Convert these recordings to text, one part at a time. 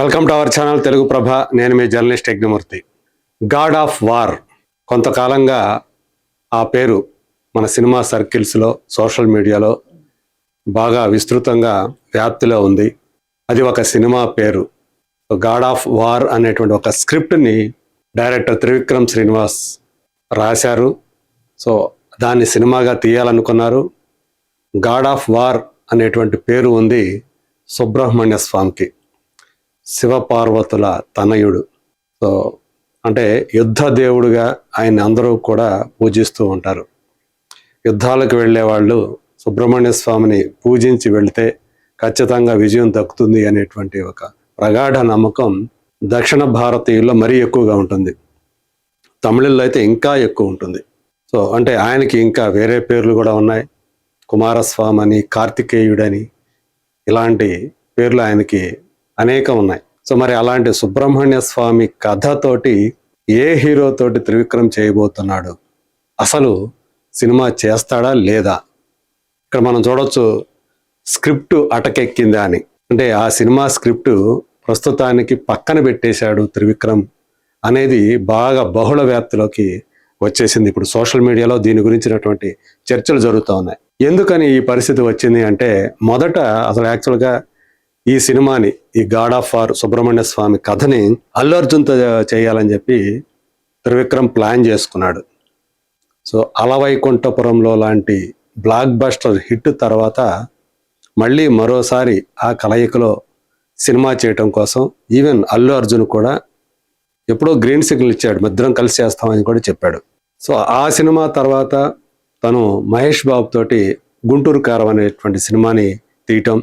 Welcome to our channel Telugu Prabha. నేను మీ journalist Yagnamurthy. God of War కొంతకాలంగా ఆ పేరు మన సినిమా సర్కిల్స్లో, సోషల్ మీడియాలో బాగా విస్తృతంగా వ్యాప్తిలో ఉంది. అది ఒక సినిమా పేరు. గాడ్ ఆఫ్ వార్ అనేటువంటి ఒక స్క్రిప్ట్ని డైరెక్టర్ త్రివిక్రమ్ శ్రీనివాస్ రాశారు. సో దాన్ని సినిమాగా తీయాలనుకున్నారు. గాడ్ ఆఫ్ వార్ అనేటువంటి పేరు ఉంది సుబ్రహ్మణ్య స్వామికి, శివపార్వతుల తనయుడు. సో అంటే యుద్ధ దేవుడుగా ఆయన అందరూ కూడా పూజిస్తూ ఉంటారు. యుద్ధాలకు వెళ్ళే వాళ్ళు సుబ్రహ్మణ్య స్వామిని పూజించి వెళితే ఖచ్చితంగా విజయం దక్కుతుంది అనేటువంటి ఒక ప్రగాఢ నమ్మకం దక్షిణ భారతీయుల్లో మరీ ఎక్కువగా ఉంటుంది. తమిళుల్లో అయితే ఇంకా ఎక్కువ ఉంటుంది. సో అంటే ఆయనకి ఇంకా వేరే పేర్లు కూడా ఉన్నాయి. కుమారస్వామి అని, కార్తికేయుడని, ఇలాంటి పేర్లు ఆయనకి అనేకం ఉన్నాయి. సో మరి అలాంటి సుబ్రహ్మణ్య స్వామి కథతోటి ఏ హీరోతోటి త్రివిక్రమ్ చేయబోతున్నాడు, అసలు సినిమా చేస్తాడా లేదా? ఇక్కడ మనం చూడొచ్చు స్క్రిప్ట్ అటకెక్కిందా అని. అంటే ఆ సినిమా స్క్రిప్ట్ ప్రస్తుతానికి పక్కన పెట్టేశాడు త్రివిక్రమ్ అనేది బాగా బహుళ వ్యాప్తిలోకి వచ్చేసింది. ఇప్పుడు సోషల్ మీడియాలో దీని గురించినటువంటి చర్చలు జరుగుతూ ఉన్నాయి. ఎందుకని ఈ పరిస్థితి వచ్చింది అంటే, మొదట అసలు యాక్చువల్గా ఈ సినిమాని, ఈ గాడ్ ఆఫ్ వార్ సుబ్రహ్మణ్య స్వామి కథని అల్లు అర్జున్తో చేయాలని చెప్పి త్రివిక్రమ్ ప్లాన్ చేసుకున్నాడు. సో అలవైకుంఠపురంలో లాంటి బ్లాక్ బస్టర్ హిట్ తర్వాత మళ్ళీ మరోసారి ఆ కలయికలో సినిమా చేయటం కోసం ఈవెన్ అల్లు అర్జున్ కూడా ఎప్పుడో గ్రీన్ సిగ్నల్ ఇచ్చాడు, మధ్యం కలిసి చేస్తామని కూడా చెప్పాడు. సో ఆ సినిమా తర్వాత తను మహేష్ బాబు తోటి గుంటూరు కారం అనేటువంటి సినిమాని తీయటం,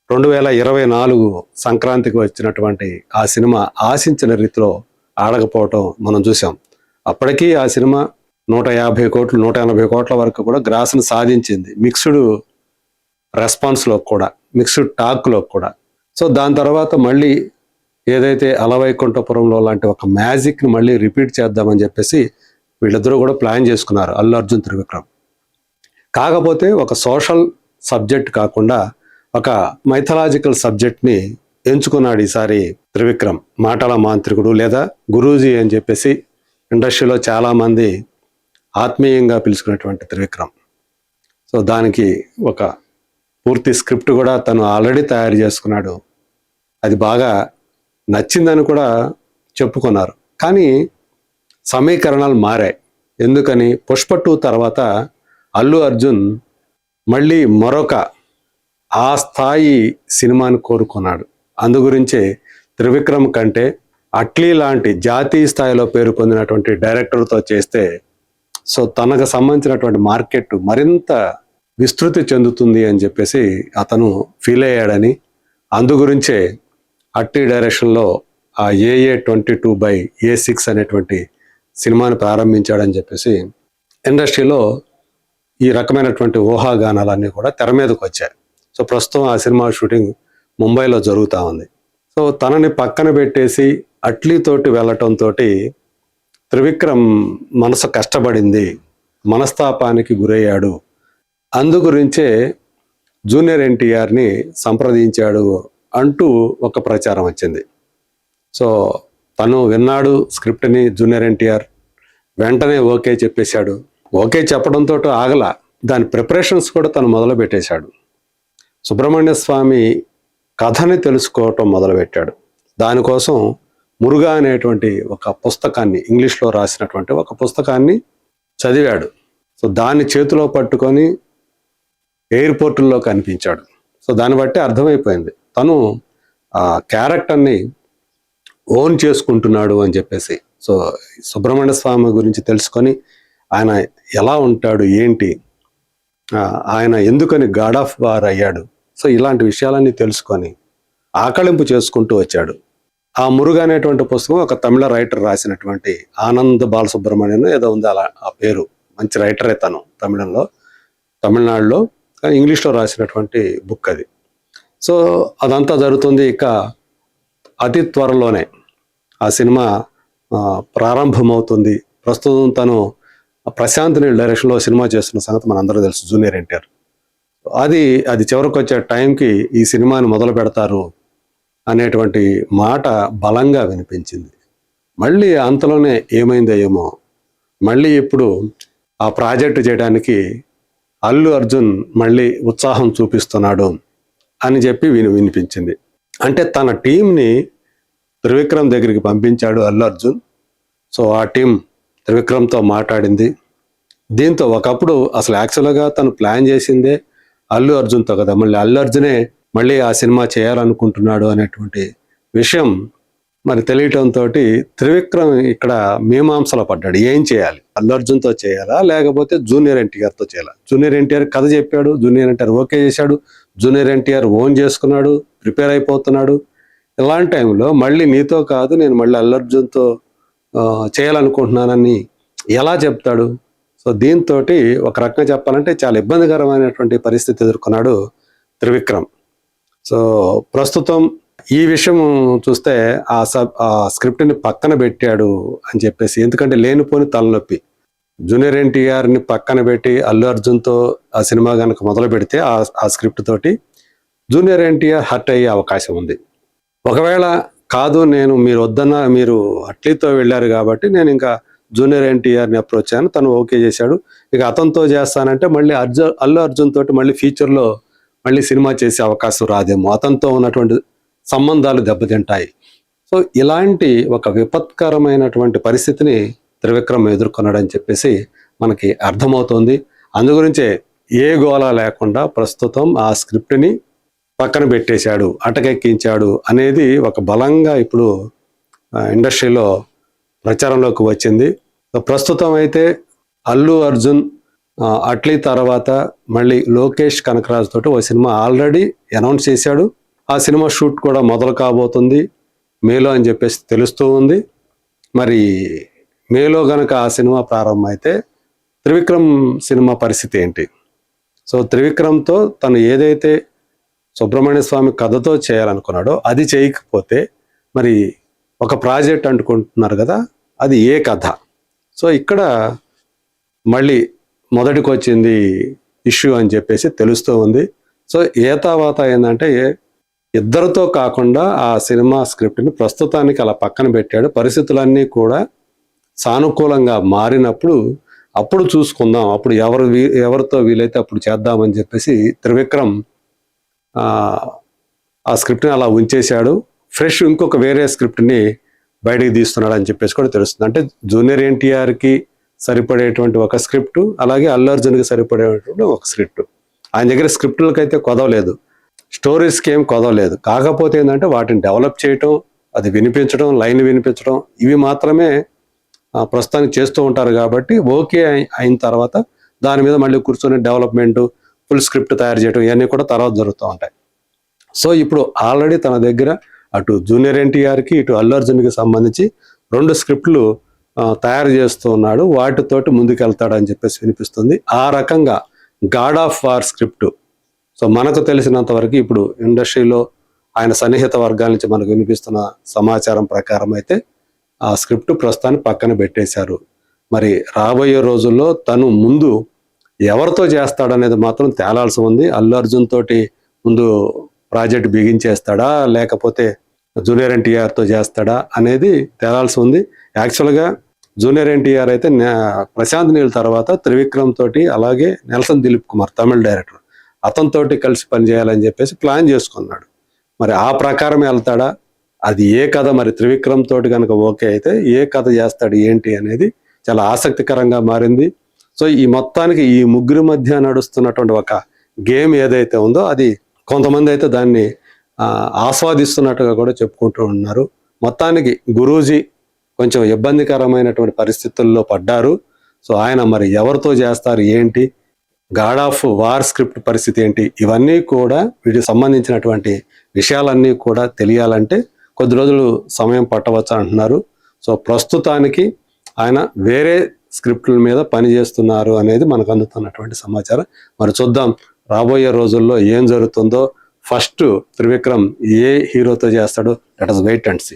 2024 సంక్రాంతికి వచ్చినటువంటి ఆ సినిమా ఆశించిన రీతిలో ఆడకపోవటం మనం చూసాం. అప్పటికీ ఆ సినిమా 150 కోట్లు 180 కోట్ల వరకు కూడా గ్రాస్ను సాధించింది, మిక్స్డ్ రెస్పాన్స్లో కూడా, మిక్స్డ్ టాక్లో కూడా. సో దాని తర్వాత మళ్ళీ ఏదైతే అలవైకుంఠపురంలో లాంటి ఒక మ్యాజిక్ని మళ్ళీ రిపీట్ చేద్దామని చెప్పేసి వీళ్ళిద్దరూ కూడా ప్లాన్ చేసుకున్నారు, అల్లు అర్జున్ త్రివిక్రమ్. కాకపోతే ఒక సోషల్ సబ్జెక్ట్ కాకుండా ఒక మైథలాజికల్ సబ్జెక్ట్ని ఎంచుకున్నాడు ఈసారి త్రివిక్రమ్. మాటల మాంత్రికుడు లేదా గురూజీ అని చెప్పేసి ఇండస్ట్రీలో చాలామంది ఆత్మీయంగా పిలుచుకున్నటువంటి త్రివిక్రమ్. సో దానికి ఒక పూర్తి స్క్రిప్ట్ కూడా తను ఆల్రెడీ తయారు చేసుకున్నాడు. అది బాగా నచ్చిందని కూడా చెప్పుకున్నారు. కానీ సమీకరణాలు మారాయి. ఎందుకని? పుష్ప 2 తర్వాత అల్లు అర్జున్ మళ్ళీ మరొక ఆ స్థాయి సినిమాని కోరుకున్నాడు. అందుగురించే త్రివిక్రమ్ కంటే అట్లీ లాంటి జాతీయ స్థాయిలో పేరు పొందినటువంటి డైరెక్టర్తో చేస్తే సో తనకు సంబంధించినటువంటి మార్కెట్ మరింత విస్తృతి చెందుతుంది అని చెప్పేసి అతను ఫీల్ అయ్యాడని, అందుగురించే అట్లీ డైరెక్షన్లో ఆ AA22/A6 అనేటువంటి సినిమాని ప్రారంభించాడని చెప్పేసి ఇండస్ట్రీలో ఈ రకమైనటువంటి ఊహాగానాలన్నీ కూడా తెర మీదకి వచ్చాయి. సో ప్రస్తుతం ఆ సినిమా షూటింగ్ ముంబైలో జరుగుతూ ఉంది. సో తనని పక్కన పెట్టేసి అట్లీతోటి వెళ్ళటంతో త్రివిక్రమ్ మనసు కష్టపడింది, మనస్తాపానికి గురయ్యాడు. అందుగురించే జూనియర్ ఎన్టీఆర్ని సంప్రదించాడు అంటూ ఒక ప్రచారం వచ్చింది. సో తను విన్నాడు స్క్రిప్ట్ని, జూనియర్ ఎన్టీఆర్ వెంటనే ఓకే చెప్పేశాడు. ఓకే చెప్పడంతో ఆగల, దాని ప్రిపరేషన్స్ కూడా తను మొదలు పెట్టేశాడు. సుబ్రహ్మణ్య స్వామి కథని తెలుసుకోవటం మొదలుపెట్టాడు. దానికోసం మురుగా అనేటువంటి ఒక పుస్తకాన్ని, ఇంగ్లీష్లో రాసినటువంటి ఒక పుస్తకాన్ని చదివాడు. సో దాన్ని చేతిలో పట్టుకొని ఎయిర్పోర్టుల్లో కనిపించాడు. సో దాన్ని బట్టి అర్థమైపోయింది తను ఆ క్యారెక్టర్ని ఓన్ చేసుకుంటున్నాడు అని చెప్పేసి. సో సుబ్రహ్మణ్య స్వామి గురించి తెలుసుకొని ఆయన ఎలా ఉంటాడు, ఏంటి, ఆయన ఎందుకని గాడ్ ఆఫ్ వార్ అయ్యాడు, సో ఇలాంటి విషయాలన్నీ తెలుసుకొని ఆకళింపు చేసుకుంటూ వచ్చాడు. ఆ మురుగా అనేటువంటి పుస్తకం ఒక తమిళ రైటర్ రాసినటువంటి ఆనంద్ బాలసుబ్రహ్మణ్యం ఏదో ఉంది, అలా ఆ పేరు. మంచి రైటరే తను, తమిళనాడులో, కానీ ఇంగ్లీష్లో రాసినటువంటి బుక్ అది. సో అదంతా జరుగుతుంది. ఇక అతి త్వరలోనే ఆ సినిమా ప్రారంభమవుతుంది. ప్రస్తుతం తను ప్రశాంత్ నీల్ డైరెక్షన్లో సినిమా చేస్తున్న సంగతి మనందరూ తెలుసు, జూనియర్ ఎన్టీఆర్. అది చివరికి వచ్చే టైంకి ఈ సినిమాని మొదలు పెడతారు అనేటువంటి మాట బలంగా వినిపించింది. మళ్ళీ అంతలోనే ఏమైందో ఏమో, మళ్ళీ ఇప్పుడు ఆ ప్రాజెక్టు చేయడానికి అల్లు అర్జున్ మళ్ళీ ఉత్సాహం చూపిస్తున్నాడు అని చెప్పి వినిపించింది. అంటే తన టీంని త్రివిక్రమ్ దగ్గరికి పంపించాడు అల్లు అర్జున్. సో ఆ టీం త్రివిక్రమ్తో మాట్లాడింది. దీంతో ఒకప్పుడు అసలు యాక్చువల్గా తను ప్లాన్ చేసిందే అల్లు అర్జున్తో కదా, మళ్ళీ అల్లు అర్జునే మళ్ళీ ఆ సినిమా చేయాలనుకుంటున్నాడు అనేటువంటి విషయం మరి తెలియటంతో త్రివిక్రమ్ ఇక్కడ మీమాంసలో పడ్డాడు. ఏం చేయాలి, అల్లు అర్జున్తో చేయాలా లేకపోతే జూనియర్ ఎన్టీఆర్తో చేయాలా? జూనియర్ ఎన్టీఆర్ కథ చెప్పాడు, జూనియర్ ఎన్టీఆర్ ఓకే చేశాడు, జూనియర్ ఎన్టీఆర్ ఓన్ చేసుకున్నాడు, ప్రిపేర్ అయిపోతున్నాడు. ఇలాంటి టైంలో మళ్ళీ నీతో కాదు నేను మళ్ళీ అల్లు అర్జున్తో చేయాలనుకుంటున్నానని ఎలా చెప్తాడు? సో దీంతో ఒక రకంగా చెప్పాలంటే చాలా ఇబ్బందికరమైనటువంటి పరిస్థితి ఎదుర్కొన్నాడు త్రివిక్రమ్. సో ప్రస్తుతం ఈ విషయం చూస్తే ఆ స్క్రిప్ట్ని పక్కన పెట్టాడు అని చెప్పేసి, ఎందుకంటే లేనిపోని తలనొప్పి. జూనియర్ ఎన్టీఆర్ని పక్కన పెట్టి అల్లు అర్జున్తో ఆ సినిమా కనుక మొదలు పెడితే ఆ స్క్రిప్ట్ తోటి జూనియర్ ఎన్టీఆర్ హర్ట్ అయ్యే అవకాశం ఉంది. ఒకవేళ కాదు నేను మీరు వద్దన్నా మీరు అట్లీతో వెళ్ళారు కాబట్టి నేను ఇంకా జూనియర్ ఎన్టీఆర్ని అప్రోచ్ అయ్యాను, తను ఓకే చేశాడు, ఇక అతనితో చేస్తానంటే మళ్ళీ అల్లు అర్జున్ తోటి మళ్ళీ ఫ్యూచర్లో మళ్ళీ సినిమా చేసే అవకాశం రాదేమో, అతనితో ఉన్నటువంటి సంబంధాలు దెబ్బతింటాయి. సో ఇలాంటి ఒక విపత్కరమైనటువంటి పరిస్థితిని త్రివిక్రమ్ ఎదుర్కొన్నాడని చెప్పేసి మనకి అర్థమవుతోంది. అందుగురించే ఏ గోళ లేకుండా ప్రస్తుతం ఆ స్క్రిప్ట్ని పక్కన పెట్టేశాడు, అటకెక్కించాడు అనేది ఒక బలంగా ఇప్పుడు ఇండస్ట్రీలో ప్రచారంలోకి వచ్చింది. ప్రస్తుతం అయితే అల్లు అర్జున్ అట్లీ తర్వాత మళ్ళీ లోకేష్ కనకరాజ్ తోటి ఓ సినిమా ఆల్రెడీ అనౌన్స్ చేశాడు. ఆ సినిమా షూట్ కూడా మొదలు కాబోతుంది మేలో అని చెప్పేసి తెలుస్తూ ఉంది. మరి మేలో గనక ఆ సినిమా ప్రారంభమైతే త్రివిక్రమ్ సినిమా పరిస్థితి ఏంటి? సో త్రివిక్రమ్తో తను ఏదైతే సుబ్రహ్మణ్య స్వామి కథతో చేయాలనుకున్నాడో అది చేయకపోతే మరి ఒక ప్రాజెక్ట్ అంటుకుంటున్నారు కదా, అది ఏ కథ? సో ఇక్కడ మళ్ళీ మొదటికి వచ్చింది ఇష్యూ అని చెప్పేసి తెలుస్తూ ఉంది. సో ఏతావాత ఏంటంటే ఇద్దరితో కాకుండా ఆ సినిమా స్క్రిప్ట్ని ప్రస్తుతానికి అలా పక్కన పెట్టాడు. పరిస్థితులన్నీ కూడా సానుకూలంగా మారినప్పుడు అప్పుడు చూసుకుందాం, అప్పుడు ఎవరితో వీలైతే అప్పుడు చేద్దామని చెప్పేసి త్రివిక్రమ్ ఆ స్క్రిప్ట్ని అలా ఉంచేశాడు. ఫ్రెష్ ఇంకొక వేరే స్క్రిప్ట్ని బయటికి తీస్తున్నాడు అని చెప్పేసి కూడా తెలుస్తుంది. అంటే జూనియర్ ఎన్టీఆర్కి సరిపడేటువంటి ఒక స్క్రిప్టు, అలాగే అల్లు అర్జున్కి సరిపడేటువంటి ఒక స్క్రిప్టు. ఆయన దగ్గర స్క్రిప్టులకి అయితే కొదవలేదు, స్టోరీస్కి ఏం కొదవలేదు. కాకపోతే ఏంటంటే వాటిని డెవలప్ చేయటం, అది వినిపించడం, లైన్ వినిపించడం, ఇవి మాత్రమే ప్రస్తుతానికి చేస్తూ ఉంటారు. కాబట్టి ఓకే అయిన తర్వాత దాని మీద మళ్ళీ కూర్చొని డెవలప్మెంటు, ఫుల్ స్క్రిప్ట్ తయారు చేయడం ఇవన్నీ కూడా తర్వాత జరుగుతూ ఉంటాయి. సో ఇప్పుడు ఆల్రెడీ తన దగ్గర అటు జూనియర్ ఎన్టీఆర్కి ఇటు అల్లు అర్జున్కి సంబంధించి 2 స్క్రిప్ట్లు తయారు చేస్తూ ఉన్నాడు. వాటితోటి ముందుకెళ్తాడని చెప్పేసి వినిపిస్తుంది. ఆ రకంగా God of war script, so మనకు తెలిసినంత వరకు ఇప్పుడు ఇండస్ట్రీలో ఆయన సన్నిహిత వర్గాల నుంచి మనకు వినిపిస్తున్న సమాచారం ప్రకారం అయితే ఆ స్క్రిప్ట్ ప్రస్తుతాన్ని పక్కన పెట్టేశారు. మరి రాబోయే రోజుల్లో తను ముందు ఎవరితో చేస్తాడనేది మాత్రం తేలాల్సి ఉంది. అల్లు అర్జున్ తోటి ముందు ప్రాజెక్ట్ బిగించేస్తాడా లేకపోతే జూనియర్ ఎన్టీఆర్తో చేస్తాడా అనేది తేలాల్సి ఉంది. యాక్చువల్గా జూనియర్ ఎన్టీఆర్ అయితే ప్రశాంత్ నీల్ తర్వాత త్రివిక్రమ్ తోటి, అలాగే నెల్సన్ దిలీప్ కుమార్ తమిళ డైరెక్టర్, అతనితోటి కలిసి పనిచేయాలని చెప్పేసి ప్లాన్ చేసుకున్నాడు. మరి ఆ ప్రకారం వెళ్తాడా, అది ఏ కథ, మరి త్రివిక్రమ్ తోటి కనుక ఓకే అయితే ఏ కథ చేస్తాడు ఏంటి అనేది చాలా ఆసక్తికరంగా మారింది. సో ఈ మొత్తానికి ఈ ముగ్గురి మధ్య నడుస్తున్నటువంటి ఒక గేమ్ ఏదైతే ఉందో అది కొంతమంది అయితే దాన్ని ఆస్వాదిస్తున్నట్టుగా కూడా చెప్పుకుంటూ ఉన్నారు. మొత్తానికి గురూజీ కొంచెం ఇబ్బందికరమైనటువంటి పరిస్థితుల్లో పడ్డారు. సో ఆయన మరి ఎవరితో చేస్తారు ఏంటి, గాడ్ ఆఫ్ వార్ స్క్రిప్ట్ పరిస్థితి ఏంటి, ఇవన్నీ కూడా వీటికి సంబంధించినటువంటి విషయాలన్నీ కూడా తెలియాలంటే కొద్ది రోజులు సమయం పట్టవచ్చు అంటున్నారు. సో ప్రస్తుతానికి ఆయన వేరే స్క్రిప్ట్ల మీద పని చేస్తున్నారు అనేది మనకు అందుతున్నటువంటి సమాచారం. మరి చూద్దాం రాబోయే రోజుల్లో ఏం జరుగుతుందో. ఫస్ట్ త్రివిక్రమ్ ఏ హీరోతో చేస్తాడో, let us wait and see.